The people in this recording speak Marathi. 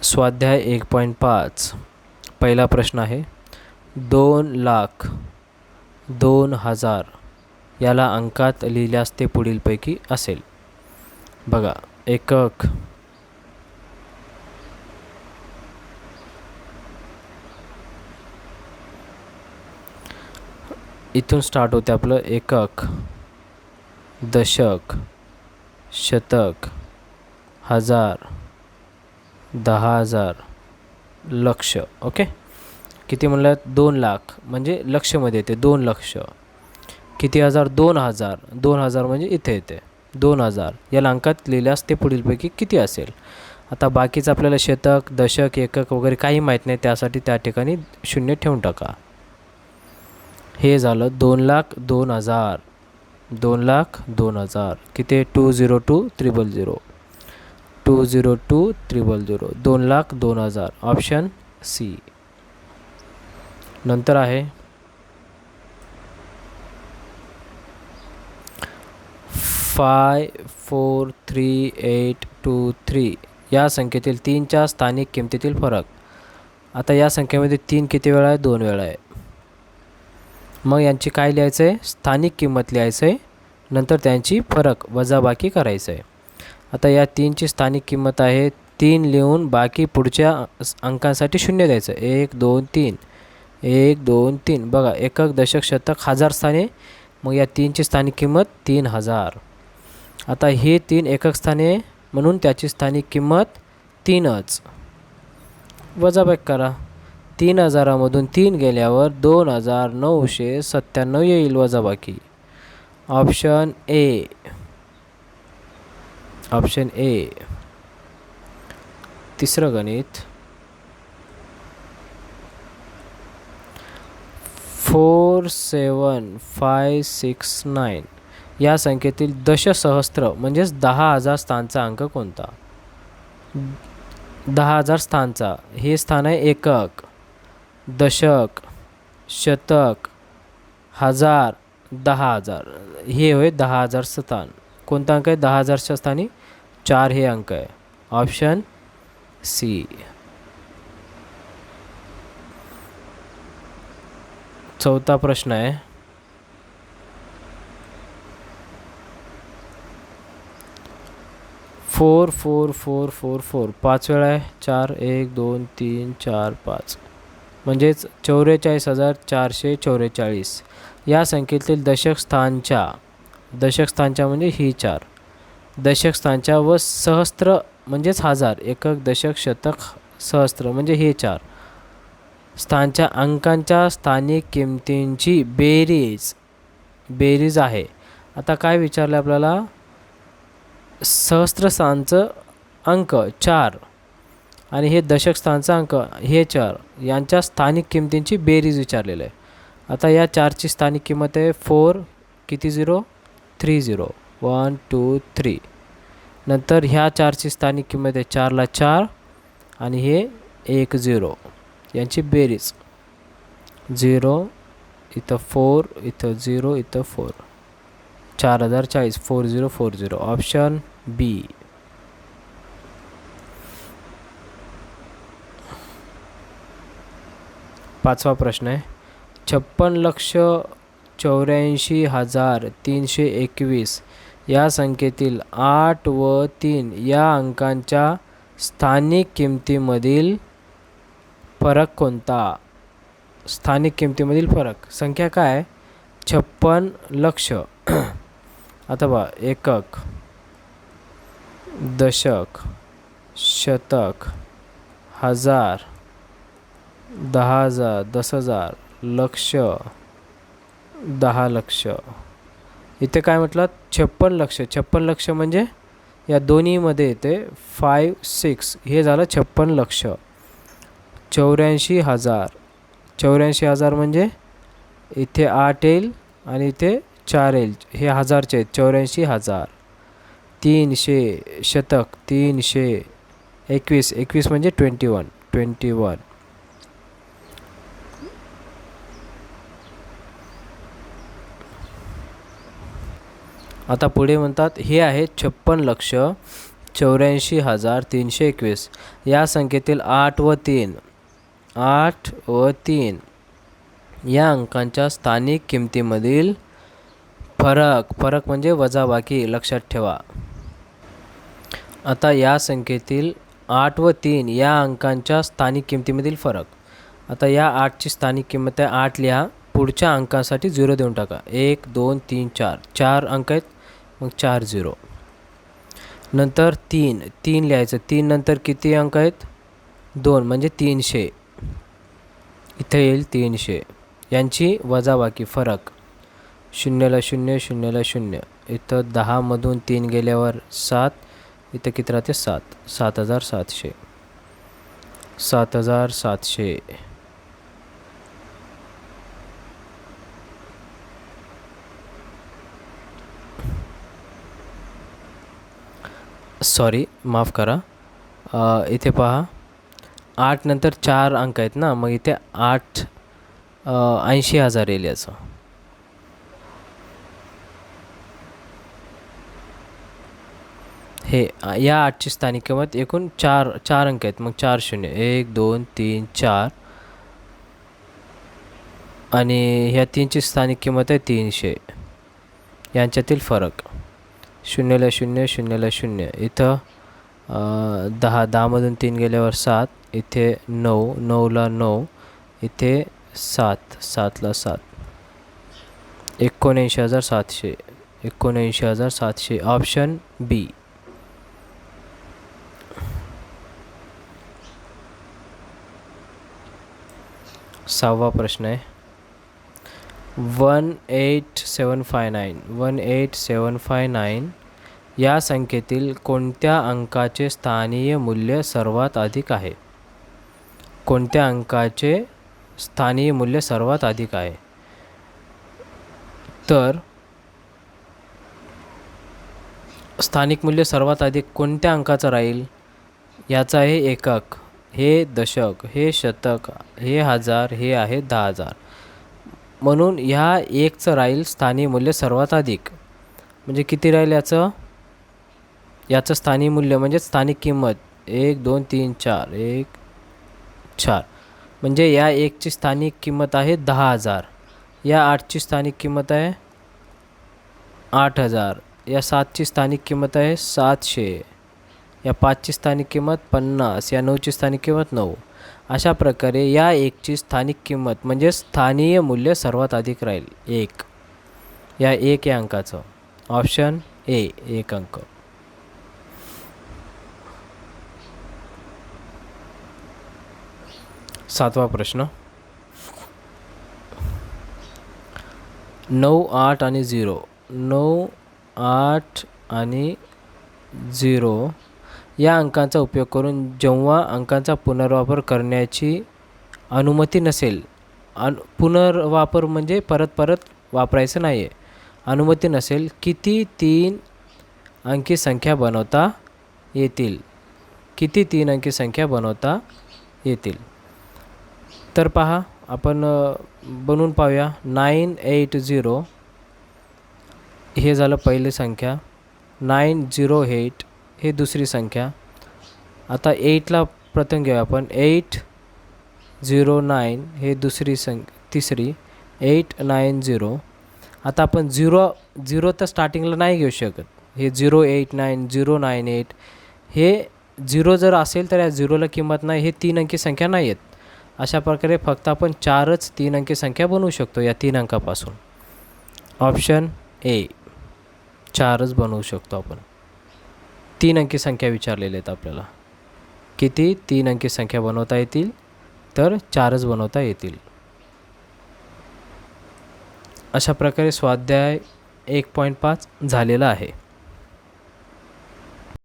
स्वाध्याय 1.5 पहिला प्रश्न आहे 2,02,000 याला अंकात लिहिल्यास ते पुढीलपैकी असेल. बघा, एकक, इथून स्टार्ट होते आपलं एकक, दशक, शतक, हजार, 10,000, लक्ष. ओके, किती म्हणलं? 2 लाख म्हणजे लक्षमध्ये येते 2 लक्ष. किती हजार? 2,000. 2,000 म्हणजे इथे येते 2,000. याला अंकात लिहिल्यास ते पुढीलपैकी किती असेल? आता बाकीचं आपल्याला शतक, दशक, एकक वगैरे काही माहीत नाही, त्यासाठी त्या ठिकाणी 0 ठेवून टाका. हे झालं 2,02,000. 2,02,000 किती? 202,000. 202,000 2,02,000 ऑप्शन सी. नंतर आहे 543,823 या संख्येतील 3च्या स्थानिक किमतीतील फरक. आता या संख्येमध्ये 3 किती वेळा आहे? 2 वेळा आहे. मग यांची काय लिहायचं आहे? स्थानिक किंमत लिहायचं आहे, नंतर त्यांची फरक वजाबाकी करायचं आहे. आता या 3ची स्थानिक किंमत आहे 3 लिहून बाकी पुढच्या अंकांसाठी 0 द्यायचं. 1 2 3 1 2 3. बघा, एकक, दशक, शतक, हजार स्थाने. मग या 3ची स्थानिक किंमत 3,000. आता हे 3 एकक स्थाने म्हणून त्याची स्थानिक किंमत 3च. वजाबाकी करा. 3,000मधून 3 गेल्यावर 2,997 येईल वजाबाकी. Option A. Option A. तिसरं गणित 47569 या संख्येतील दशसहस्त्र म्हणजेच 10,000 स्थानचा अंक कोणता? 10,000 स्थानचा. हे स्थान आहे एकक, दशक, शतक, हजार, 10,000. हे होय 10,000 स्थान. कोणता अंक आहे 10,000च्या स्थानी? 4 हे अंक आहे. Option C. चौथा प्रश्न आहे 44444. 5 वेळा आहे. 4 1 2 3 4 5 म्हणजेच 44,444. या संख्येतील दशक स्थानच्या म्हणजे ही 4 दशक स्थानच्या व सहस्त्र म्हणजेच हजार, एकक, दशक, शतक, सहस्त्र म्हणजे हे 4 स्थानच्या अंकांच्या स्थानिक किमतींची बेरीज आहे. आता काय विचारलं आपल्याला? सहस्त्र स्थानचं अंक 4 आणि हे दशक स्थानचा अंक हे 4 यांच्या स्थानिक किमतींची बेरीज विचारलेलं आहे. आता या 4ची स्थानिक किंमत आहे 4 किती 0 30 1 2 3. नंतर ह्या 4ची स्थानिक किंमत आहे 4ला 4 आणि हे 1 0. यांची बेरीज 0 इथं 4 इथं 0 इथं 4. 4,040 4040. ऑप्शन बी. पाचवा प्रश्न आहे 56,84,321 या संख्येतील 8 व 3 या अंकांच्या स्थानिक किमतीमधील फरक कोणता? स्थानिक किमतीमधील फरक. संख्या काय आहे? 56 लक्ष. आता बघा, एकक, दशक, शतक, हजार, 10,000 10,000, लक्ष, 10 लक्ष. इथे काय म्हटलं? 56 लक्ष. 56 लक्ष म्हणजे या दोन्हीमध्ये येते 5 6. हे झालं 56 लक्ष. 84,000. 84,000 म्हणजे इथे 8 येईल आणि इथे 4 येईल. हे हजारचे आहेत. 84,000. 300 शतक. 321. 21 म्हणजे 21. आता पुढे म्हणतात हे आहे 56 लक्ष. 84,321 या संख्येतील 8 व 3 या अंकांच्या स्थानिक किमतीमधील फरक म्हणजे वजाबाकी लक्षात ठेवा. आता या संख्येतील 8 व 3 या अंकांच्या स्थानिक किमतीमधील फरक. आता या 8ची स्थानिक किंमत आहे 8 लिहा. पुढच्या अंकासाठी 0 देऊन टाका. 1 2 3 4 अंक आहेत, मग 4 0. नंतर 3 लिहायचं. 3 नंतर किती अंक आहेत? 2 म्हणजे 300. इथे येईल 300. यांची वजाबाकी फरक 0ला 0 0ला 0. इथं 10मधून 3 गेल्यावर 7. इथं किती राहते? 7. 7,700. 7,700. सॉरी, माफ करा. इथे पहा 8 नंतर 4 अंक आहेत ना, मग इथे 80,000 येईल याचं. हे या 8ची स्थानिक किंमत एकूण 4 अंक आहेत, मग 4 0 1 2 3 4 आणि ह्या 3ची स्थानिक किंमत आहे 300. यांच्यातील फरक 0ला 0 0ला 0. इथं 10मधून 3 गेल्यावर 7. इथे 9 9ला 9. इथे 7ला 7. 79,700. 79,700 ऑप्शन बी. 6वा प्रश्न आहे. 18759 या संख्येतील कोणत्या अंकाचे स्थानीय मूल्य सर्वात अधिक आहे? कोणत्या अंकाचे स्थानीय मूल्य सर्वात अधिक आहे? तर स्थानिक मूल्य सर्वात अधिक कोणत्या अंकाचं राहील? याचा आहे एकक, हे दशक, हे शतक, हे हजार, हे आहे 10,000. म्हणून ह्या 1चं राहील स्थानिय मूल्य सर्वात अधिक. म्हणजे किती राहील याचं स्थानिय मूल्य म्हणजे स्थानिक किंमत 1 2 3 4 1 4. म्हणजे या 1ची स्थानिक किंमत आहे 10,000. या 8ची स्थानिक किंमत आहे 8,000. या 7ची स्थानिक किंमत आहे 700. या 5ची स्थानिक किंमत 50. या 9ची स्थानिक किंमत 9. अशा प्रकारे या 1ची स्थानिक किंमत म्हणजे स्थानीय मूल्य सर्वात अधिक राहील 1. या 1 या अंकाचं. ऑप्शन ए 1 अंक. 7वा प्रश्न. 9 8 आणि 0. 9 8 आणि 0 या अंकांचा उपयोग करून जेव्हा अंकांचा पुनर्वापर करण्याची अनुमती नसेल, पुनर्वापर म्हणजे परत वापरायचं नाही आहे, अनुमती नसेल, किती 3 अंकी संख्या बनवता येतील? किती 3 अंकी संख्या बनवता येतील? तर पहा, आपण बनवून पाहूया. 980 हे झालं पहिली संख्या. 908 हे दुसरी संख्या. आता 8ला प्रथम घेऊया आपण. 809 हे तिसरी. 890. आता आपण 0 तर स्टार्टिंगला नाही घेऊ शकत. हे 089 098 हे 0 जर असेल तर या 0ला किंमत नाही. हे 3 अंकी संख्या नाही आहेत. अशा प्रकारे फक्त आपण 4च 3 अंकी संख्या बनवू शकतो या 3 अंकापासून. ऑप्शन ए 4च बनवू शकतो आपण. 3 अंकी संख्या विचारलेल्या आहेत आपल्याला. किती 3 अंकी संख्या बनवता येतील? तर 4च बनवता येतील. अशा प्रकारे स्वाध्याय 1.5 झालेला आहे.